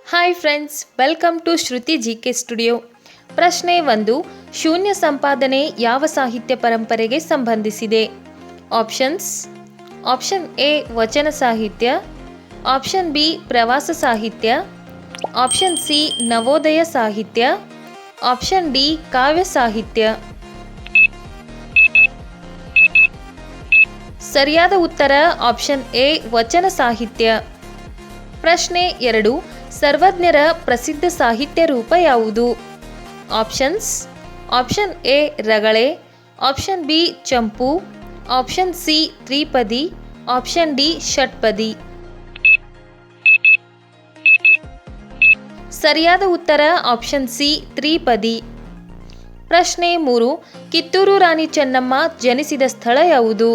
Hi friends, welcome to Shruti GK studio. ಪ್ರಶ್ನೆ 1. ಶೂನ್ಯ ಸಂಪಾದನೆ ಯಾವ ಸಾಹಿತ್ಯ ಪರಂಪರೆಗೆ ಸಂಬಂಧಿಸಿದೆ? ಆಪ್ಷನ್ಸ್: ಆಪ್ಷನ್ ಎ ವಚನ ಸಾಹಿತ್ಯ, ಆಪ್ಷನ್ ಬಿ ಪ್ರವಾಸ ಸಾಹಿತ್ಯ, ಆಪ್ಷನ್ ಸಿ ನವೋದಯ ಸಾಹಿತ್ಯ, ಆಪ್ಷನ್ ಡಿ ಕಾವ್ಯ ಸಾಹಿತ್ಯ. ಸರಿಯಾದ ಉತ್ತರ ಆಪ್ಷನ್ ಎ ವಚನ ಸಾಹಿತ್ಯ. ಪ್ರಶ್ನೆ 2. ಸರ್ವಜ್ಞರ ಪ್ರಸಿದ್ಧ ಸಾಹಿತ್ಯ ರೂಪ ಯಾವುದು? ಆಪ್ಷನ್ಸ್: ಆಪ್ಷನ್ ಎ ರಗಳೆ, ಆಪ್ಷನ್ ಬಿ ಚಂಪು, ಆಪ್ಷನ್ ಸಿ ತ್ರಿಪದಿ, ಆಪ್ಷನ್ ಡಿ ಷಟ್ಪದಿ. ಸರಿಯಾದ ಉತ್ತರ ಆಪ್ಷನ್ ಸಿ ತ್ರಿಪದಿ. ಪ್ರಶ್ನೆ 3. ಕಿತ್ತೂರು ರಾಣಿ ಚೆನ್ನಮ್ಮ ಜನಿಸಿದ ಸ್ಥಳ ಯಾವುದು?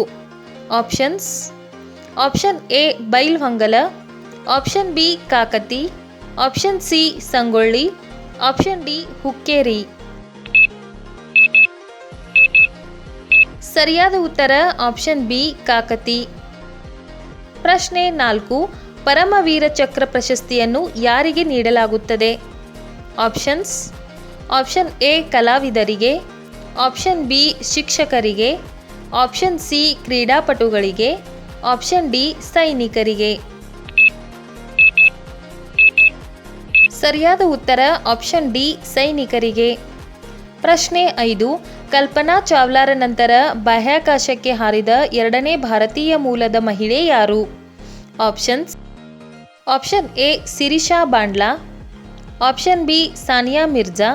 Options: option A Bailhongal, option B Kakati, option C Sangolli, option D Hukkeri. ಸರಿಯಾದ ಉತ್ತರ ಆಪ್ಷನ್ ಬಿ ಕಾಕತಿ. ಪ್ರಶ್ನೆ 4. ಪರಮವೀರ ಚಕ್ರ ಪ್ರಶಸ್ತಿಯನ್ನು ಯಾರಿಗೆ ನೀಡಲಾಗುತ್ತದೆ? ಆಪ್ಷನ್ಸ್: ಆಪ್ಷನ್ ಎ ಕಲಾವಿದರಿಗೆ, ಆಪ್ಷನ್ ಬಿ ಶಿಕ್ಷಕರಿಗೆ, ಆಪ್ಷನ್ ಸಿ ಕ್ರೀಡಾಪಟುಗಳಿಗೆ, ಆಪ್ಷನ್ ಡಿ ಸೈನಿಕರಿಗೆ. ಸರಿಯಾದ ಉತ್ತರ ಆಪ್ಷನ್ ಡಿ ಸೈನಿಕರಿಗೆ. ಪ್ರಶ್ನೆ 5. ಕಲ್ಪನಾ ಚಾವ್ಲಾರ ನಂತರ ಬಾಹ್ಯಾಕಾಶಕ್ಕೆ ಹಾರಿದ ಎರಡನೇ ಭಾರತೀಯ ಮೂಲದ ಮಹಿಳೆ ಯಾರು? Options: option A Sirisha Bandla, option B Sania Mirza,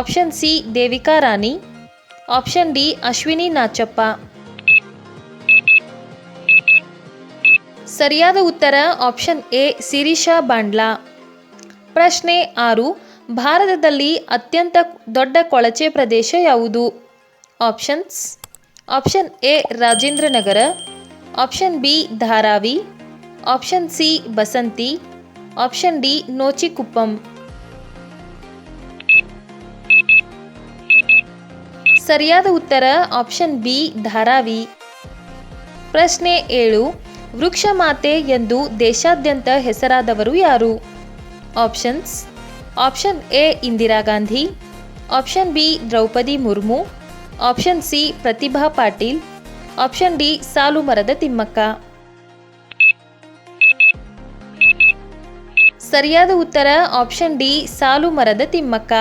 option C Devika Rani, option D Ashwini Nachappa. ಸರಿಯಾದ ಉತ್ತರ ಆಪ್ಷನ್ ಎ ಸಿರಿಷಾ ಬಾಂಡ್ಲಾ. ಪ್ರಶ್ನೆ 6. ಭಾರತದಲ್ಲಿ ಅತ್ಯಂತ ದೊಡ್ಡ ಕೊಳಚೆ ಪ್ರದೇಶ ಯಾವುದು? Options: option A Rajendra Nagar, option B Dharavi, option C Basanti, option D Nochikuppam. ಸರಿಯಾದ ಉತ್ತರ ಆಪ್ಷನ್ ಬಿ ಧಾರಾವಿ. ಪ್ರಶ್ನೆ 7. ವೃಕ್ಷ ಮಾತೆ ಎಂದು ದೇಶಾದ್ಯಂತ ಹೆಸರಾದವರು ಯಾರು? Options: option A Indira Gandhi, option B Draupadi Murmu, option C Pratibha Patil, option D ಸಾಲುಮರದ ತಿಮ್ಮಕ್ಕ. ಸರಿಯಾದ ಉತ್ತರ ಆಪ್ಷನ್ ಡಿ ಸಾಲುಮರದ ತಿಮ್ಮಕ್ಕ.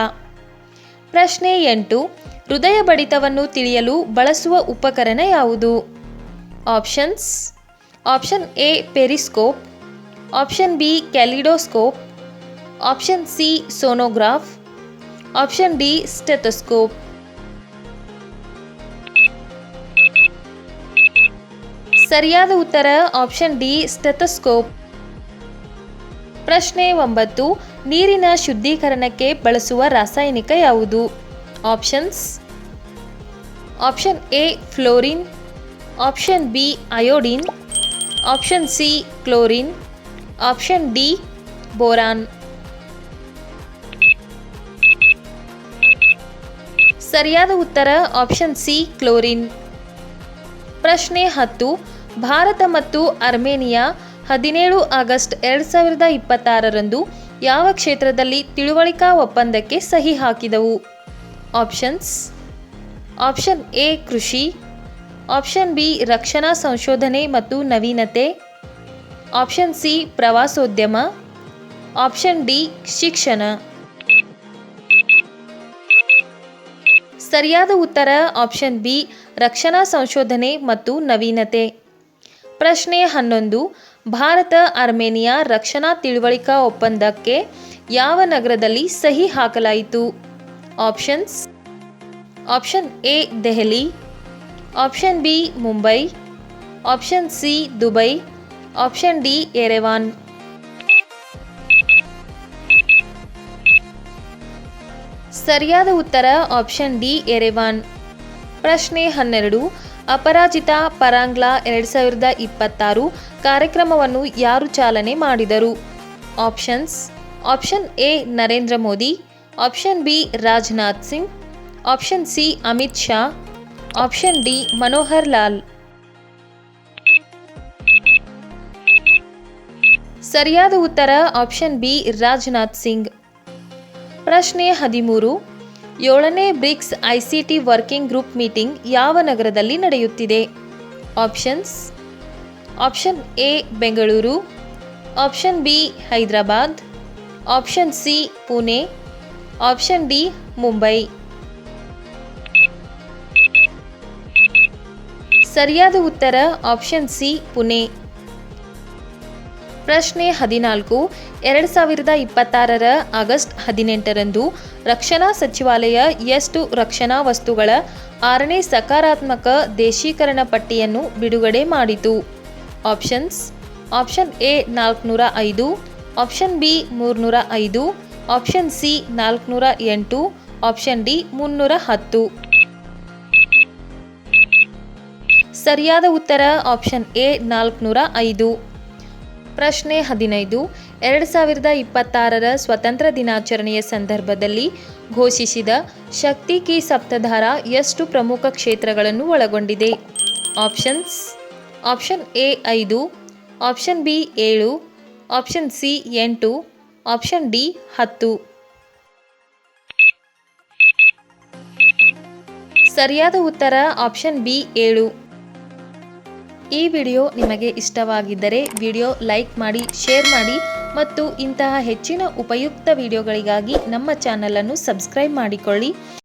ಪ್ರಶ್ನೆ 8. ಹೃದಯ ಬಡಿತವನ್ನು ತಿಳಿಯಲು ಬಳಸುವ ಉಪಕರಣ ಯಾವುದು? Options: option A periscope, option B kaleidoscope, option C sonograph, option D stethoscope. ಸರಿಯಾದ ಉತ್ತರ ಆಪ್ಷನ್ ಡಿ ಸ್ಟೆಥೋಸ್ಕೋಪ್. ಪ್ರಶ್ನೆ 9. ನೀರಿನ ಶುದ್ಧೀಕರಣಕ್ಕೆ ಬಳಸುವ ರಾಸಾಯನಿಕ ಯಾವುದು? Options: option A fluorine, option B iodine, option C chlorine, option D boron. ಸರಿಯಾದ ಉತ್ತರ ಆಪ್ಷನ್ ಸಿ ಕ್ಲೋರಿನ್. ಪ್ರಶ್ನೆ 10. ಭಾರತ ಮತ್ತು ಅರ್ಮೇನಿಯಾ 17 ಆಗಸ್ಟ್ 2026ರಂದು ಯಾವ ಕ್ಷೇತ್ರದಲ್ಲಿ ತಿಳುವಳಿಕಾ ಒಪ್ಪಂದಕ್ಕೆ ಸಹಿ ಹಾಕಿದವು? ಆಪ್ಷನ್ಸ್: ಆಪ್ಷನ್ ಎ ಕೃಷಿ, ಆಪ್ಷನ್ ಬಿ ರಕ್ಷಣಾ ಸಂಶೋಧನೆ ಮತ್ತು ನವೀನತೆ, ಆಪ್ಷನ್ ಸಿ ಪ್ರವಾಸೋದ್ಯಮ, ಆಪ್ಷನ್ ಡಿ ಶಿಕ್ಷಣ. ಸರಿಯಾದ ಉತ್ತರ ಆಪ್ಷನ್ ಬಿ ರಕ್ಷಣಾ ಸಂಶೋಧನೆ ಮತ್ತು ನವೀನತೆ. ಪ್ರಶ್ನೆ 11. ಭಾರತ ಅರ್ಮೇನಿಯಾ ರಕ್ಷಣಾ ತಿಳುವಳಿಕಾ ಒಪ್ಪಂದಕ್ಕೆ ಯಾವ ನಗರದಲ್ಲಿ ಸಹಿ ಹಾಕಲಾಯಿತು? Options: option A Delhi, option B Mumbai, option C Dubai, option D Yerevan. ಸರಿಯಾದ ಉತ್ತರ ಆಪ್ಷನ್ ಡಿ ಯೆರೆವಾನ್. ಪ್ರಶ್ನೆ 12. ಅಪರಾಜಿತಾ ಪರಾಂಗ್ಲಾ 2026 ಕಾರ್ಯಕ್ರಮವನ್ನು ಯಾರು ಚಾಲನೆ ಮಾಡಿದರು? Options: option A Narendra Modi, option B Rajnath Singh, option C Amit Shah, option D Manohar Lal. ಸರಿಯಾದ ಉತ್ತರ ಆಪ್ಷನ್ ಬಿ ರಾಜನಾಥ್ ಸಿಂಗ್. ಪ್ರಶ್ನೆ 13. 7ನೇ BRICS ICT working group meeting ಯಾವ ನಗರದಲ್ಲಿ ನಡೆಯುತ್ತಿದೆ? ಆಪ್ಷನ್ಸ್: option A Bengaluru, option B Hyderabad, option C Pune, option D Mumbai. ಸರಿಯಾದ ಉತ್ತರ ಆಪ್ಷನ್ ಸಿ ಪುಣೆ. ಪ್ರಶ್ನೆ 14. 2026 ಆಗಸ್ಟ್ 18ರಂದು ರಕ್ಷಣಾ ಸಚಿವಾಲಯ ಎಷ್ಟು ರಕ್ಷಣಾ ವಸ್ತುಗಳ 6ನೇ ಸಕಾರಾತ್ಮಕ ದೇಶೀಕರಣ ಪಟ್ಟಿಯನ್ನು ಬಿಡುಗಡೆ ಮಾಡಿತು? Options: option A 405, option B 305, option C 408, option D 310. ಸರಿಯಾದ ಉತ್ತರ ಆಪ್ಷನ್ ಎ 405. ಪ್ರಶ್ನೆ 15. 2026 ಸ್ವತಂತ್ರ ದಿನಾಚರಣೆಯ ಸಂದರ್ಭದಲ್ಲಿ ಘೋಷಿಸಿದ ಶಕ್ತಿ ಕಿ ಸಪ್ತಧಾರ ಎಷ್ಟು ಪ್ರಮುಖ ಕ್ಷೇತ್ರಗಳನ್ನು ಒಳಗೊಂಡಿದೆ? Options: option A 5, option B 7, option C 8, option D 10. ಸರಿಯಾದ ಉತ್ತರ ಆಪ್ಷನ್ ಬಿ 7. ಈ ವಿಡಿಯೋ ನಿಮಗೆ ಇಷ್ಟವಾಗಿದ್ದರೆ ವಿಡಿಯೋ ಲೈಕ್ ಮಾಡಿ, ಶೇರ್ ಮಾಡಿ ಮತ್ತು ಇಂತಹ ಹೆಚ್ಚಿನ ಉಪಯುಕ್ತ ವಿಡಿಯೋಗಳಿಗಾಗಿ ನಮ್ಮ ಚಾನಲನ್ನು ಸಬ್ಸ್ಕ್ರೈಬ್ ಮಾಡಿಕೊಳ್ಳಿ.